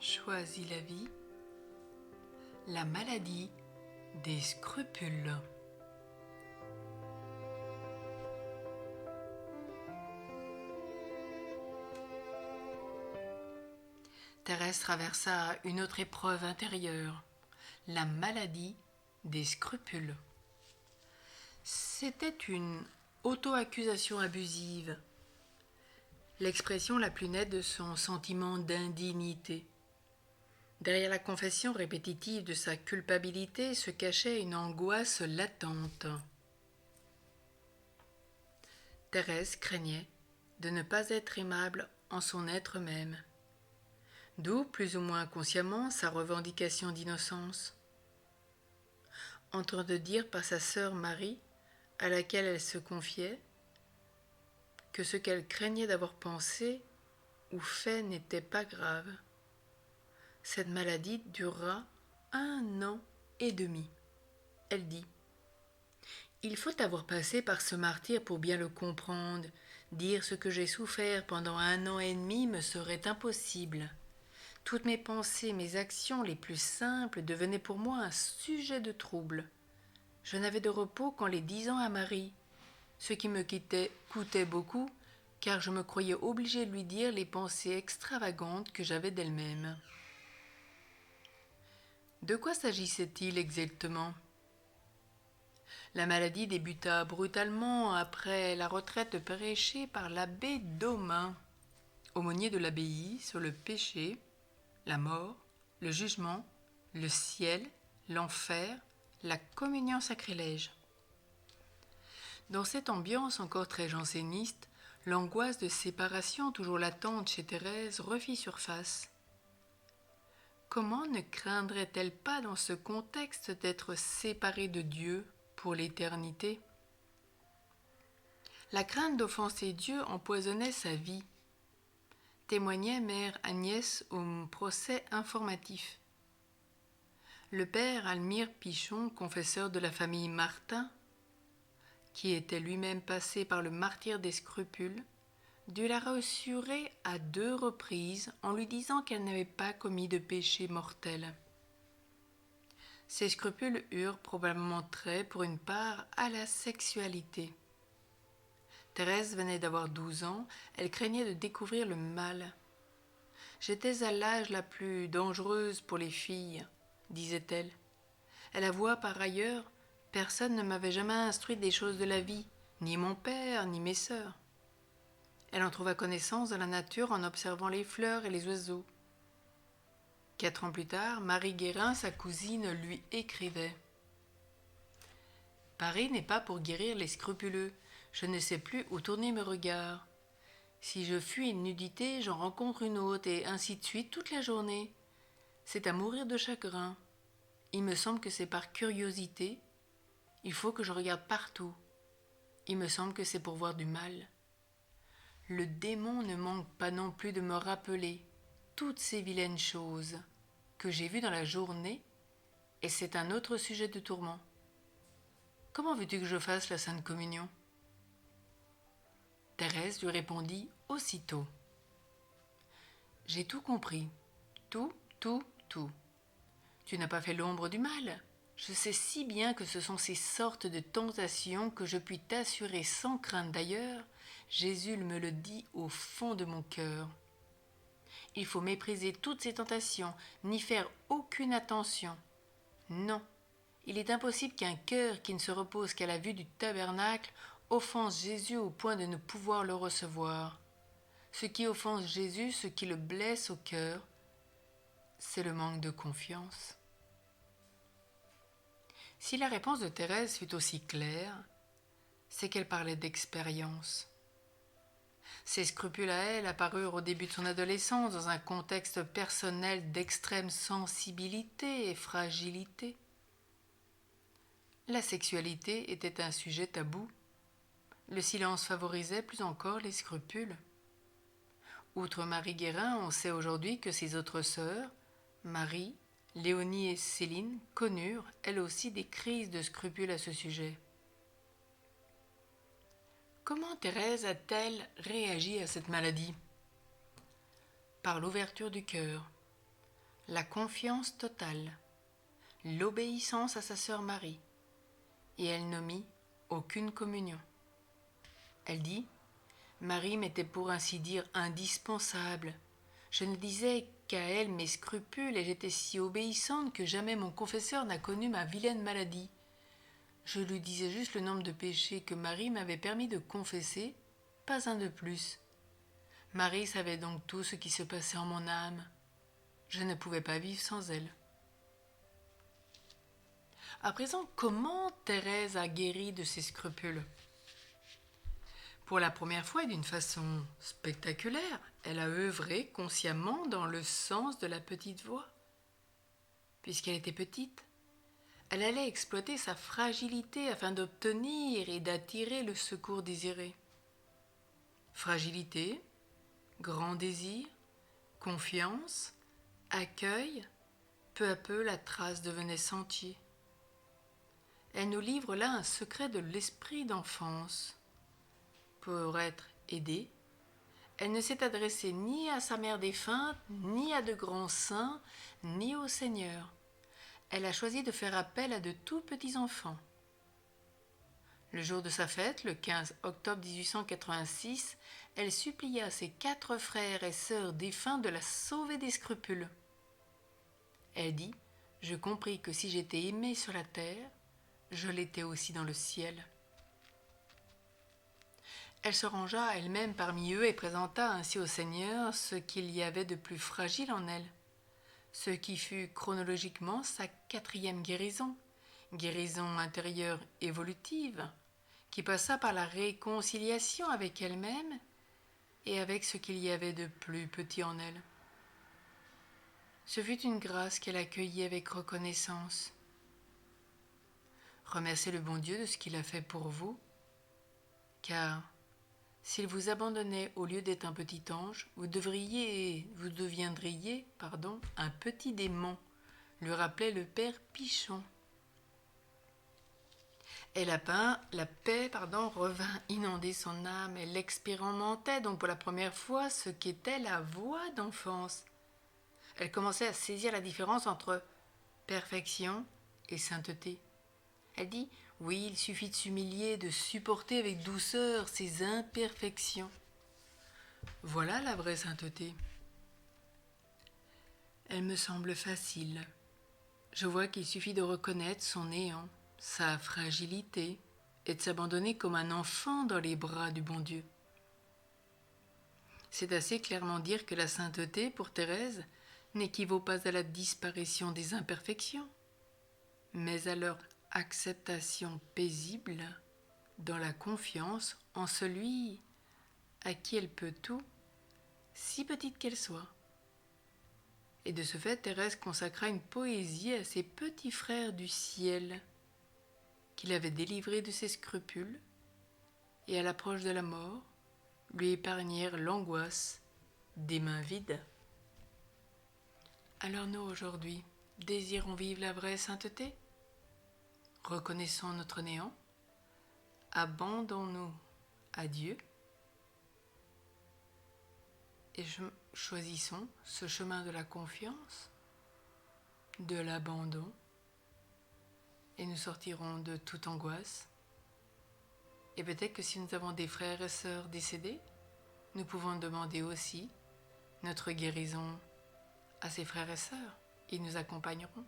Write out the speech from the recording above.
choisit la vie, la maladie des scrupules. Thérèse traversa une autre épreuve intérieure, la maladie des scrupules. C'était une auto-accusation abusive, l'expression la plus nette de son sentiment d'indignité. Derrière la confession répétitive de sa culpabilité se cachait une angoisse latente. Thérèse craignait de ne pas être aimable en son être même, d'où plus ou moins consciemment sa revendication d'innocence. Entendre dire par sa sœur Marie, à laquelle elle se confiait, que ce qu'elle craignait d'avoir pensé ou fait n'était pas grave. Cette maladie durera 1 an et demi. Elle dit : il faut avoir passé par ce martyre pour bien le comprendre. Dire ce que j'ai souffert pendant 1 an et demi me serait impossible. Toutes mes pensées, mes actions les plus simples devenaient pour moi un sujet de trouble. Je n'avais de repos qu'en les disant à Marie, ce qui me coûtait beaucoup, car je me croyais obligée de lui dire les pensées extravagantes que j'avais d'elle-même. De quoi s'agissait-il exactement ? La maladie débuta brutalement après la retraite prêchée par l'abbé Daumain, aumônier de l'abbaye, sur le péché, la mort, le jugement, le ciel, l'enfer, la communion sacrilège. Dans cette ambiance encore très janséniste, l'angoisse de séparation toujours latente chez Thérèse refit surface. Comment ne craindrait-elle pas dans ce contexte d'être séparée de Dieu pour l'éternité ? La crainte d'offenser Dieu empoisonnait sa vie, témoignait mère Agnès au procès informatif. Le père Almire Pichon, confesseur de la famille Martin, qui était lui-même passé par le martyre des scrupules, dut la rassurer à 2 reprises en lui disant qu'elle n'avait pas commis de péché mortel. Ces scrupules eurent probablement trait, pour une part, à la sexualité. Thérèse venait d'avoir 12 ans, elle craignait de découvrir le mal. « J'étais à l'âge la plus dangereuse pour les filles, » disait-elle. Elle avoua par ailleurs, personne ne m'avait jamais instruite des choses de la vie, ni mon père, ni mes sœurs. Elle en trouva connaissance dans la nature en observant les fleurs et les oiseaux. 4 ans plus tard, Marie Guérin, sa cousine, lui écrivait : « Paris n'est pas pour guérir les scrupuleux. Je ne sais plus où tourner mes regards. Si je fuis une nudité, j'en rencontre une autre, et ainsi de suite toute la journée. C'est à mourir de chagrin. Il me semble que c'est par curiosité. Il faut que je regarde partout. Il me semble que c'est pour voir du mal. Le démon ne manque pas non plus de me rappeler toutes ces vilaines choses que j'ai vues dans la journée, et c'est un autre sujet de tourment. Comment veux-tu que je fasse la Sainte Communion ? » Thérèse lui répondit aussitôt : « J'ai tout compris, tout. Tu n'as pas fait l'ombre du mal. Je sais si bien que ce sont ces sortes de tentations que je puis t'assurer sans crainte d'ailleurs, Jésus me le dit au fond de mon cœur. Il faut mépriser toutes ces tentations, n'y faire aucune attention. Non, il est impossible qu'un cœur qui ne se repose qu'à la vue du tabernacle offense Jésus au point de ne pouvoir le recevoir. Ce qui offense Jésus, ce qui le blesse au cœur, c'est le manque de confiance. » Si la réponse de Thérèse fut aussi claire, c'est qu'elle parlait d'expérience. Ses scrupules à elle apparurent au début de son adolescence dans un contexte personnel d'extrême sensibilité et fragilité. La sexualité était un sujet tabou. Le silence favorisait plus encore les scrupules. Outre Marie Guérin, on sait aujourd'hui que ses autres sœurs, Marie, Léonie et Céline, connurent, elles aussi, des crises de scrupules à ce sujet. Comment Thérèse a-t-elle réagi à cette maladie ? Par l'ouverture du cœur. la confiance totale, l'obéissance à sa sœur Marie, et elle n'omit aucune communion. Elle dit, Marie m'était pour ainsi dire indispensable. Je ne disais qu'à elle mes scrupules et j'étais si obéissante que jamais mon confesseur n'a connu ma vilaine maladie. Je lui disais juste le nombre de péchés que Marie m'avait permis de confesser, pas un de plus. Marie savait donc tout ce qui se passait en mon âme. Je ne pouvais pas vivre sans elle. À présent, comment Thérèse a guéri de ses scrupules ? Pour la première fois et d'une façon spectaculaire, elle a œuvré consciemment dans le sens de la petite voix. Puisqu'elle était petite, elle allait exploiter sa fragilité afin d'obtenir et d'attirer le secours désiré. Fragilité, grand désir, confiance, accueil, peu à peu la trace devenait sentier. Elle nous livre là un secret de l'esprit d'enfance. Pour être aidée, elle ne s'est adressée ni à sa mère défunte, ni à de grands saints, ni au Seigneur. Elle a choisi de faire appel à de tout petits enfants. Le jour de sa fête, le 15 octobre 1886, elle supplia ses 4 frères et sœurs défunts de la sauver des scrupules. Elle dit, « Je compris que si j'étais aimée sur la terre, je l'étais aussi dans le ciel. » Elle se rangea elle-même parmi eux et présenta ainsi au Seigneur ce qu'il y avait de plus fragile en elle, ce qui fut chronologiquement sa 4e guérison, guérison intérieure évolutive, qui passa par la réconciliation avec elle-même et avec ce qu'il y avait de plus petit en elle. Ce fut une grâce qu'elle accueillit avec reconnaissance. Remerciez le bon Dieu de ce qu'il a fait pour vous, car s'il vous abandonnait au lieu d'être un petit ange, vous deviendriez un petit démon, lui rappelait le père Pichon. Et la paix revint inonder son âme. Elle expérimentait donc pour la première fois ce qu'était la voix d'enfance. Elle commençait à saisir la différence entre perfection et sainteté. Elle dit, oui, il suffit de s'humilier, de supporter avec douceur ses imperfections. Voilà la vraie sainteté. Elle me semble facile. Je vois qu'il suffit de reconnaître son néant, sa fragilité, et de s'abandonner comme un enfant dans les bras du bon Dieu. C'est assez clairement dire que la sainteté, pour Thérèse, n'équivaut pas à la disparition des imperfections, mais à leur acceptation paisible dans la confiance en celui à qui elle peut tout, si petite qu'elle soit. Et de ce fait, Thérèse consacra une poésie à ses petits frères du ciel, qu'il avait délivrés de ses scrupules, et à l'approche de la mort, lui épargnèrent l'angoisse des mains vides. Alors nous, aujourd'hui, désirons vivre la vraie sainteté ? Reconnaissons notre néant, abandonnons-nous à Dieu et choisissons ce chemin de la confiance, de l'abandon, et nous sortirons de toute angoisse. Et peut-être que si nous avons des frères et sœurs décédés, nous pouvons demander aussi notre guérison à ces frères et sœurs. Ils nous accompagneront.